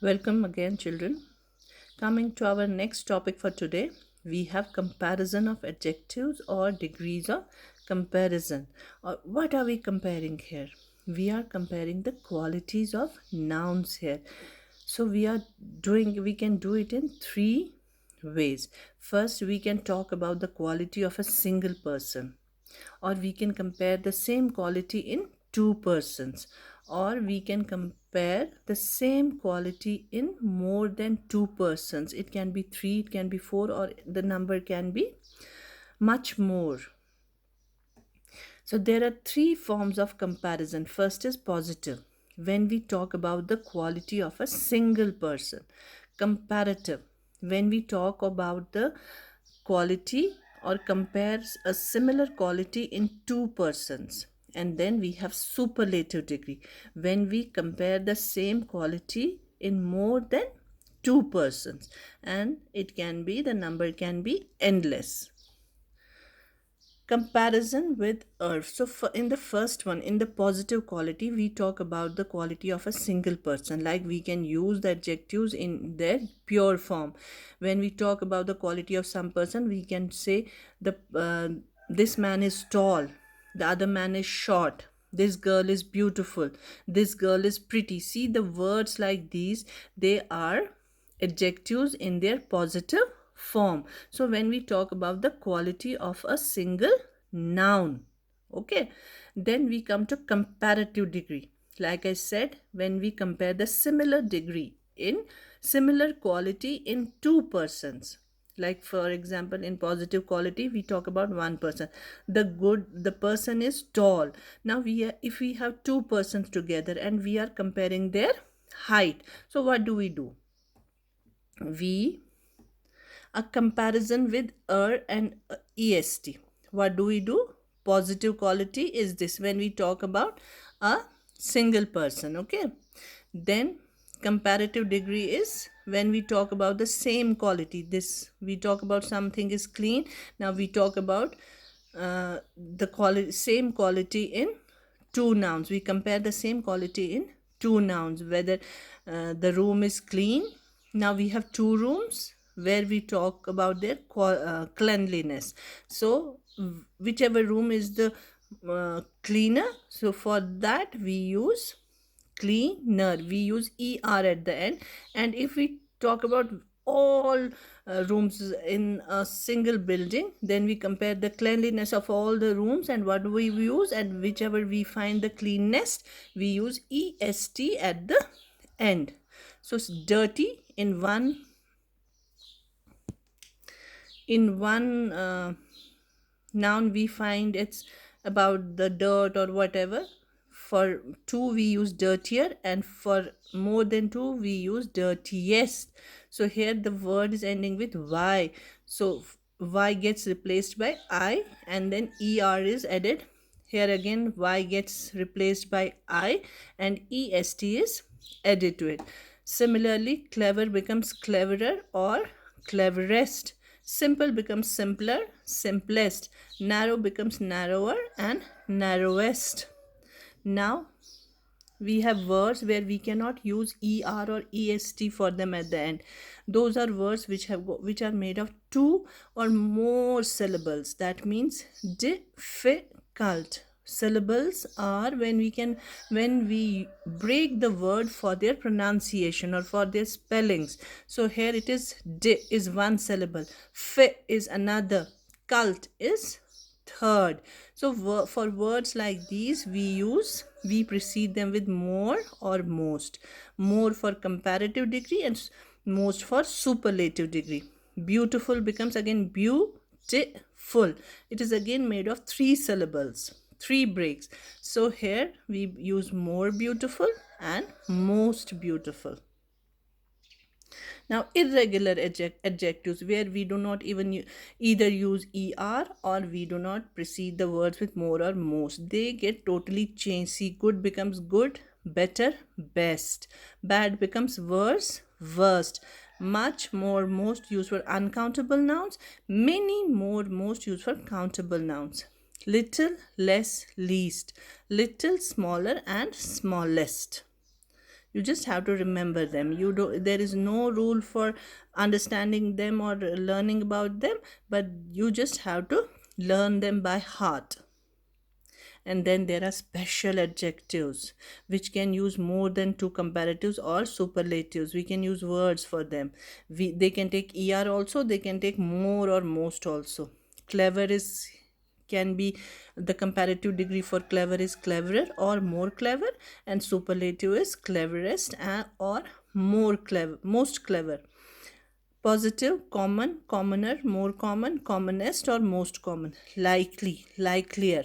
Welcome again, children. Coming to our next topic for today, we have comparison of adjectives or degrees of comparison. Or what are we comparing here? We are comparing the qualities of nouns here. So we can do it in three ways. First, we can talk about the quality of a single person, or we can compare the same quality in two persons, or we can compare the same quality in more than two persons. It can be three, it can be four, or the number can be much more. So there are three forms of comparison. First is positive, when we talk about the quality of a single person. Comparative, when we talk about the quality or compares a similar quality in two persons. And then we have superlative degree, when we compare the same quality in more than two persons, and it can be, the number can be endless. Comparison with earth. So in the first one, in the positive quality, we talk about the quality of a single person, like we can use the adjectives in their pure form. When we talk about the quality of some person, we can say this man is tall, the other man is short, this girl is beautiful, this girl is pretty. See, the words like these, they are adjectives in their positive form. So when we talk about the quality of a single noun, okay, then we come to comparative degree. Like I said, when we compare the similar degree in similar quality in two persons. Like for example, in positive quality, we talk about one person. The person is tall. Now if we have two persons together and we are comparing their height, so what do? We a comparison with and est. What do? Positive quality is this, when we talk about a single person, okay. Then comparative degree is when we talk about the same quality. This, we talk about something is clean. Now we talk about the quality, same quality in two nouns. We compare the same quality in two nouns, whether the room is clean. Now we have two rooms where we talk about their cleanliness. So whichever room is the cleaner, so for that we use cleaner, we use er at the end. And if we talk about all rooms in a single building, then we compare the cleanliness of all the rooms and what do we use, and whichever we find the cleanness, we use est at the end. So it's dirty in one noun, we find it's about the dirt or whatever. For two we use dirtier, and for more than two we use dirtiest. So here the word is ending with y, so y gets replaced by I, and then er is added. Here again y gets replaced by I, and est is added to it. Similarly, clever becomes cleverer or cleverest. Simple becomes simpler, simplest. Narrow becomes narrower and narrowest. Now we have words where we cannot use er or est for them at the end. Those are words which are made of two or more syllables. That means difficult. Syllables are when we break the word for their pronunciation or for their spellings. So here it is, di is one syllable, fi is another, cult is third. So for words like these, we precede them with more or most. More for comparative degree and most for superlative degree. Beautiful becomes again beautiful. It is again made of three syllables, three breaks. So here we use more beautiful and most beautiful. Now, irregular adjectives, where we do not even either use er or we do not precede the words with more or most. They get totally changed. See, good becomes good, better, best. Bad becomes worse, worst. Much, more, most used for uncountable nouns. Many, more, most used for countable nouns. Little, less, least. Little, smaller, and smallest. You just have to remember them. You do There is no rule for understanding them or learning about them, but you just have to learn them by heart. And then there are special adjectives which can use more than two comparatives or superlatives. We can use words for them. They can take er also, they can take more or most also. Clever is can be the comparative degree for clever is cleverer or more clever, and superlative is cleverest or more clever, most clever. Positive, common, commoner, more common, commonest or most common. Likely, likelier,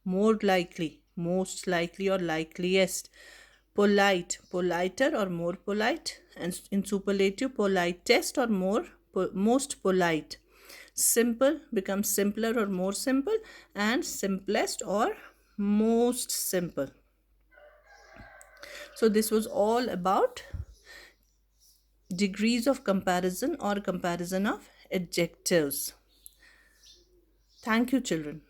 more likely, most likely or likeliest. Polite, politer or more polite, and in superlative, politest or most polite. Simple becomes simpler or more simple, and simplest or most simple. So this was all about degrees of comparison or comparison of adjectives. Thank you, children.